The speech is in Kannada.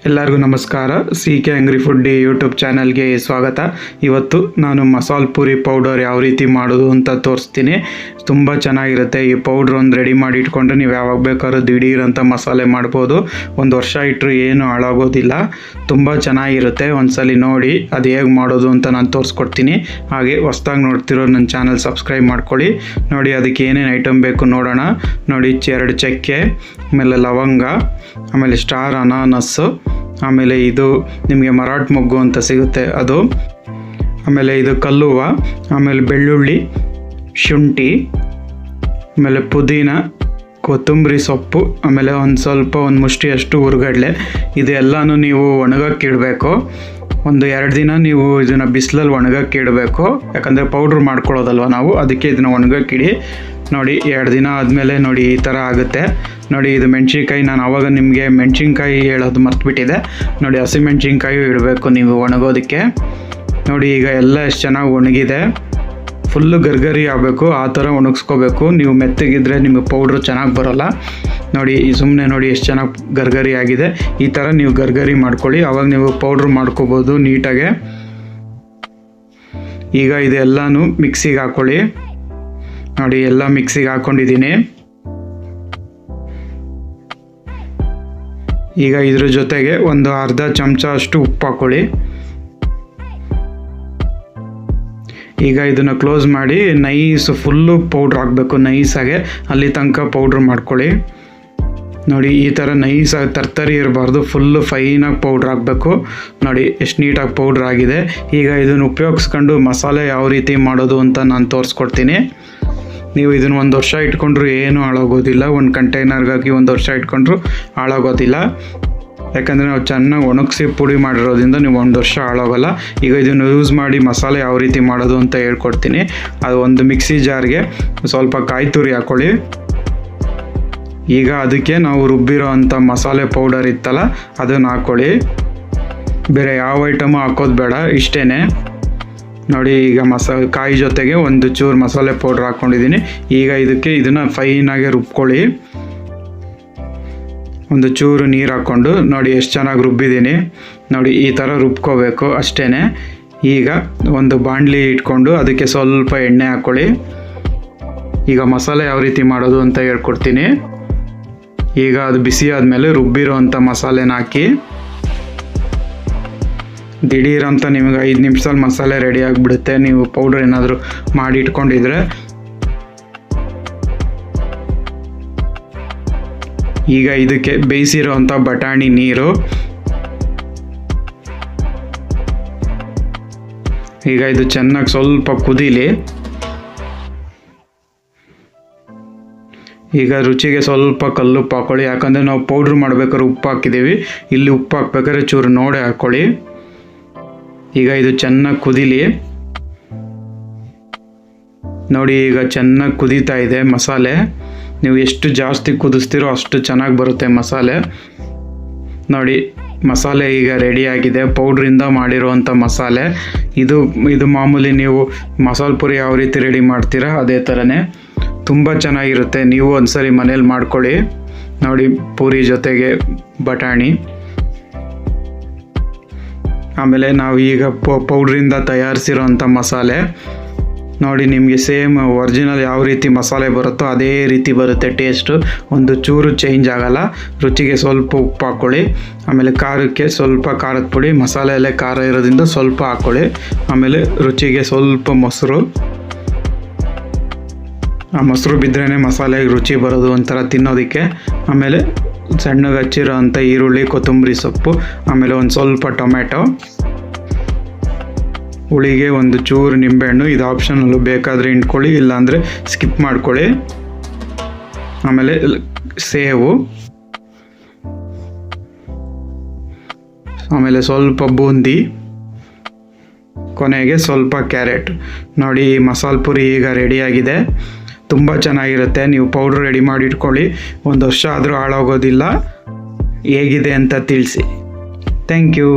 ಎಲ್ಲರಿಗೂ ನಮಸ್ಕಾರ. CK Angry Foodie ಯೂಟ್ಯೂಬ್ ಚಾನಲ್ಗೆ ಸ್ವಾಗತ. ಇವತ್ತು ನಾನು ಮಸಾಲ ಪುರಿ ಪೌಡರ್ ಯಾವ ರೀತಿ ಮಾಡೋದು ಅಂತ ತೋರಿಸ್ತೀನಿ. ತುಂಬ ಚೆನ್ನಾಗಿರುತ್ತೆ. ಈ ಪೌಡ್ರ್ ಒಂದು ರೆಡಿ ಮಾಡಿ ಇಟ್ಕೊಂಡ್ರೆ ನೀವು ಯಾವಾಗ ಬೇಕಾದ್ರೂ ದಿಢೀರಂತ ಮಸಾಲೆ ಮಾಡ್ಬೋದು. ಒಂದು ವರ್ಷ ಇಟ್ಟರು ಏನು ಹಾಳಾಗೋದಿಲ್ಲ. ತುಂಬ ಚೆನ್ನಾಗಿರುತ್ತೆ. ಒಂದ್ಸಲಿ ನೋಡಿ ಅದು ಹೇಗೆ ಮಾಡೋದು ಅಂತ ನಾನು ತೋರಿಸ್ಕೊಡ್ತೀನಿ. ಹಾಗೆ ಹೊಸ್ದಾಗಿ ನೋಡ್ತಿರೋ ನನ್ನ ಚಾನಲ್ ಸಬ್ಸ್ಕ್ರೈಬ್ ಮಾಡ್ಕೊಳ್ಳಿ. ನೋಡಿ ಅದಕ್ಕೆ ಏನೇನು ಐಟಮ್ ಬೇಕು ನೋಡೋಣ. ನೋಡಿ 2 ಚಕ್ಕೆ, ಆಮೇಲೆ ಲವಂಗ, ಆಮೇಲೆ ಸ್ಟಾರ್ ಅನಾನಸ್ಸು, ಆಮೇಲೆ ಇದು ನಿಮಗೆ ಮರಾಠ ಮೊಗ್ಗು ಅಂತ ಸಿಗುತ್ತೆ ಅದು, ಆಮೇಲೆ ಇದು ಕಲ್ಲುವ, ಆಮೇಲೆ ಬೆಳ್ಳುಳ್ಳಿ, ಶುಂಠಿ, ಆಮೇಲೆ ಪುದೀನ, ಕೊತ್ತಂಬರಿ ಸೊಪ್ಪು, ಆಮೇಲೆ ಒಂದು ಮುಷ್ಟಿಯಷ್ಟು ಹುರ್ಗಡ್ಲೆ. ಇದೆಲ್ಲನೂ ನೀವು ಒಣಗಕ್ಕೆ ಇಡಬೇಕು. 1-2 ದಿನ ನೀವು ಇದನ್ನು ಬಿಸಿಲಲ್ಲಿ ಒಣಗಕ್ಕೆ ಇಡಬೇಕು. ಯಾಕಂದರೆ ಪೌಡ್ರ್ ಮಾಡ್ಕೊಳ್ಳೋದಲ್ವ ನಾವು, ಅದಕ್ಕೆ ಇದನ್ನು ಒಣಗಕ್ಕಿಡಿ. ನೋಡಿ 2 ದಿನ ಆದಮೇಲೆ ನೋಡಿ ಈ ಥರ ಆಗುತ್ತೆ. ನೋಡಿ ಇದು ಮೆಣಸಿನ್ಕಾಯಿ, ನಾನು ಆವಾಗ ನಿಮಗೆ ಮೆಣಸಿನ್ಕಾಯಿ ಹೇಳೋದು ಮರ್ತುಬಿಟ್ಟಿದೆ. ನೋಡಿ ಹಸಿಮೆಣ್ಸಿನ್ಕಾಯಿ ಇಡಬೇಕು ನೀವು ಒಣಗೋದಕ್ಕೆ. ನೋಡಿ ಈಗ ಎಲ್ಲ ಎಷ್ಟು ಚೆನ್ನಾಗಿ ಒಣಗಿದೆ. ಫುಲ್ಲು ಗರ್ಗರಿ ಆಗಬೇಕು, ಆ ಥರ ಒಣಗಿಸ್ಕೋಬೇಕು. ನೀವು ಮೆತ್ತಗಿದ್ರೆ ನಿಮಗೆ ಪೌಡ್ರು ಚೆನ್ನಾಗಿ ಬರೋಲ್ಲ. ನೋಡಿ ಸುಮ್ಮನೆ ನೋಡಿ ಎಷ್ಟು ಚೆನ್ನಾಗಿ ಗರ್ಗರಿ ಆಗಿದೆ. ಈ ಥರ ನೀವು ಗರ್ಗರಿ ಮಾಡ್ಕೊಳ್ಳಿ, ಆವಾಗ ನೀವು ಪೌಡ್ರ್ ಮಾಡ್ಕೋಬೋದು ನೀಟಾಗೆ. ಈಗ ಇದೆಲ್ಲನೂ ಮಿಕ್ಸಿಗೆ ಹಾಕ್ಕೊಳ್ಳಿ. ನೋಡಿ ಎಲ್ಲ ಮಿಕ್ಸಿಗೆ ಹಾಕ್ಕೊಂಡಿದ್ದೀನಿ. ಈಗ ಇದ್ರ ಜೊತೆಗೆ ಒಂದು ಅರ್ಧ ಚಮಚ ಅಷ್ಟು ಉಪ್ಪು ಹಾಕ್ಕೊಳ್ಳಿ. ಈಗ ಇದನ್ನು ಕ್ಲೋಸ್ ಮಾಡಿ ನೈಸ್ ಫುಲ್ಲು ಪೌಡ್ರ್ ಹಾಕಬೇಕು, ನೈಸಾಗೆ ಅಲ್ಲಿ ತನಕ ಪೌಡ್ರ್ ಮಾಡ್ಕೊಳ್ಳಿ. ನೋಡಿ ಈ ಥರ ನೈಸಾಗಿ ತರ್ತರಿ ಇರಬಾರ್ದು, ಫುಲ್ಲು ಫೈನಾಗಿ ಪೌಡ್ರ್ ಹಾಕಬೇಕು. ನೋಡಿ ಎಷ್ಟು ನೀಟಾಗಿ ಪೌಡ್ರ್ ಆಗಿದೆ. ಈಗ ಇದನ್ನು ಉಪಯೋಗಿಸ್ಕೊಂಡು ಮಸಾಲೆ ಯಾವ ರೀತಿ ಮಾಡೋದು ಅಂತ ನಾನು ತೋರಿಸ್ಕೊಡ್ತೀನಿ. ನೀವು ಇದನ್ನು 1 ವರ್ಷ ಇಟ್ಕೊಂಡ್ರು ಏನೂ ಹಾಳಾಗೋದಿಲ್ಲ. ಒಂದು ಕಂಟೈನರ್ಗಾಗಿ 1 ವರ್ಷ ಇಟ್ಕೊಂಡ್ರು ಹಾಳಾಗೋದಿಲ್ಲ. ಯಾಕಂದರೆ ನಾವು ಚೆನ್ನಾಗಿ ಒಣಗಿಸಿ ಪುಡಿ ಮಾಡಿರೋದ್ರಿಂದ ನೀವು 1 ವರ್ಷ ಹಾಳಾಗೋಲ್ಲ. ಈಗ ಇದನ್ನು ಯೂಸ್ ಮಾಡಿ ಮಸಾಲೆ ಯಾವ ರೀತಿ ಮಾಡೋದು ಅಂತ ಹೇಳ್ಕೊಡ್ತೀನಿ. ಅದು ಒಂದು ಮಿಕ್ಸಿ ಜಾರ್ಗೆ ಸ್ವಲ್ಪ ಕಾಯಿ ತುರಿ ಹಾಕ್ಕೊಳ್ಳಿ. ಈಗ ಅದಕ್ಕೆ ನಾವು ರುಬ್ಬಿರೋ ಅಂಥ ಮಸಾಲೆ ಪೌಡರ್ ಇತ್ತಲ್ಲ ಅದನ್ನು ಹಾಕ್ಕೊಳ್ಳಿ. ಬೇರೆ ಯಾವ ಐಟಮು ಹಾಕೋದು ಬೇಡ, ಇಷ್ಟೇ. ನೋಡಿ ಈಗ ಕಾಯಿ ಜೊತೆಗೆ ಒಂದು ಚೂರು ಮಸಾಲೆ ಪೌಡ್ರ್ ಹಾಕ್ಕೊಂಡಿದ್ದೀನಿ. ಈಗ ಇದನ್ನು ಫೈನಾಗೆ ರುಬ್ಕೊಳ್ಳಿ. ಒಂದು ಚೂರು ನೀರು ಹಾಕ್ಕೊಂಡು ನೋಡಿ ಎಷ್ಟು ಚೆನ್ನಾಗಿ ರುಬ್ಬಿದ್ದೀನಿ. ನೋಡಿ ಈ ಥರ ರುಬ್ಕೋಬೇಕು ಅಷ್ಟೇ. ಈಗ ಒಂದು ಬಾಣಲಿ ಇಟ್ಕೊಂಡು ಅದಕ್ಕೆ ಸ್ವಲ್ಪ ಎಣ್ಣೆ ಹಾಕ್ಕೊಳ್ಳಿ. ಈಗ ಮಸಾಲೆ ಯಾವ ರೀತಿ ಮಾಡೋದು ಅಂತ ಹೇಳ್ಕೊಡ್ತೀನಿ. ಈಗ ಅದು ಬಿಸಿ ಆದಮೇಲೆ ರುಬ್ಬಿರೋ ಅಂಥ ಮಸಾಲೆನ ಹಾಕಿ. ದಿಢೀರಂತ ನಿಮಗೆ 5 ನಿಮಿಷದಲ್ಲಿ ಮಸಾಲೆ ರೆಡಿ ಆಗಿಬಿಡುತ್ತೆ, ನೀವು ಪೌಡ್ರ್ ಏನಾದರೂ ಮಾಡಿ ಇಟ್ಕೊಂಡಿದ್ರೆ. ಈಗ ಇದಕ್ಕೆ ಬೇಯಿಸಿರೋ ಅಂಥ ಬಟಾಣಿ ನೀರು, ಈಗ ಇದು ಚೆನ್ನಾಗಿ ಸ್ವಲ್ಪ ಕುದೀಲಿ. ಈಗ ರುಚಿಗೆ ಸ್ವಲ್ಪ ಕಲ್ಲುಪ್ಪು ಹಾಕ್ಕೊಳ್ಳಿ. ಯಾಕಂದರೆ ನಾವು ಪೌಡ್ರ್ ಮಾಡ್ಬೇಕಾದ್ರೆ ಉಪ್ಪು ಹಾಕಿದ್ದೀವಿ, ಇಲ್ಲಿ ಉಪ್ಪು ಹಾಕ್ಬೇಕಾದ್ರೆ ಚೂರು ನೋಡೆ ಹಾಕ್ಕೊಳ್ಳಿ. ಈಗ ಇದು ಚೆನ್ನಾಗಿ ಕುದೀಲಿ. ನೋಡಿ ಈಗ ಚೆನ್ನಾಗಿ ಕುದೀತಾ ಇದೆ ಮಸಾಲೆ. ನೀವು ಎಷ್ಟು ಜಾಸ್ತಿ ಕುದಿಸ್ತೀರೋ ಅಷ್ಟು ಚೆನ್ನಾಗಿ ಬರುತ್ತೆ ಮಸಾಲೆ. ನೋಡಿ ಮಸಾಲೆ ಈಗ ರೆಡಿಯಾಗಿದೆ, ಪೌಡ್ರಿಂದ ಮಾಡಿರುವಂಥ ಮಸಾಲೆ. ಇದು ಮಾಮೂಲಿ ನೀವು ಮಸಾಲೆ ಪುರಿ ಯಾವ ರೀತಿ ರೆಡಿ ಮಾಡ್ತೀರಾ ಅದೇ ಥರನೇ ತುಂಬ ಚೆನ್ನಾಗಿರುತ್ತೆ. ನೀವು ಒಂದ್ಸರಿ ಮನೇಲಿ ಮಾಡ್ಕೊಳ್ಳಿ. ನೋಡಿ ಪೂರಿ ಜೊತೆಗೆ ಬಟಾಣಿ, ಆಮೇಲೆ ನಾವು ಈಗ ಪೌಡ್ರಿಂದ ತಯಾರಿಸಿರೋಂಥ ಮಸಾಲೆ. ನೋಡಿ ನಿಮಗೆ ಸೇಮ್ ಒರಿಜಿನಲ್ ಯಾವ ರೀತಿ ಮಸಾಲೆ ಬರುತ್ತೋ ಅದೇ ರೀತಿ ಬರುತ್ತೆ ಟೇಸ್ಟು, ಒಂದು ಚೂರು ಚೇಂಜ್ ಆಗೋಲ್ಲ. ರುಚಿಗೆ ಸ್ವಲ್ಪ ಉಪ್ಪು ಹಾಕ್ಕೊಳ್ಳಿ. ಆಮೇಲೆ ಖಾರಕ್ಕೆ ಸ್ವಲ್ಪ ಖಾರದ ಪುಡಿ, ಮಸಾಲೆಯಲ್ಲೇ ಖಾರ ಇರೋದ್ರಿಂದ ಸ್ವಲ್ಪ ಹಾಕ್ಕೊಳ್ಳಿ. ಆಮೇಲೆ ರುಚಿಗೆ ಸ್ವಲ್ಪ ಮೊಸರು. ಆ ಮೊಸರು ಬಿದ್ರೇ ಮಸಾಲೆಗೆ ರುಚಿ ಬರೋದು ಒಂಥರ ತಿನ್ನೋದಕ್ಕೆ. ಆಮೇಲೆ ಸಣ್ಣಗೆ ಹಚ್ಚಿರೋ ಅಂಥ ಈರುಳ್ಳಿ, ಕೊತ್ತಂಬರಿ ಸೊಪ್ಪು, ಆಮೇಲೆ ಒಂದು ಸ್ವಲ್ಪ ಟೊಮೆಟೊ, ಹುಳಿಗೆ ಒಂದು ಚೂರು ನಿಂಬೆಹಣ್ಣು. ಇದು ಆಪ್ಷನಲ್ಲು, ಬೇಕಾದರೆ ಹಿಂಡ್ಕೊಳ್ಳಿ, ಇಲ್ಲಾಂದರೆ ಸ್ಕಿಪ್ ಮಾಡ್ಕೊಳ್ಳಿ. ಆಮೇಲೆ ಸೇವು, ಆಮೇಲೆ ಸ್ವಲ್ಪ ಬೂಂದಿ, ಕೊನೆಗೆ ಸ್ವಲ್ಪ ಕ್ಯಾರೆಟ್. ನೋಡಿ ಈ ಮಸಾಲೆ ಪುರಿ ಈಗ ರೆಡಿಯಾಗಿದೆ. ತುಂಬ ಚೆನ್ನಾಗಿರುತ್ತೆ. ನೀವು ಪೌಡ್ರ್ ರೆಡಿ ಮಾಡಿ ಇಟ್ಕೊಳ್ಳಿ, 1 ವರ್ಷ ಆದರೂ ಹಾಳಾಗೋದಿಲ್ಲ. ಹೇಗಿದೆ ಅಂತ ತಿಳಿಸಿ. Thank you.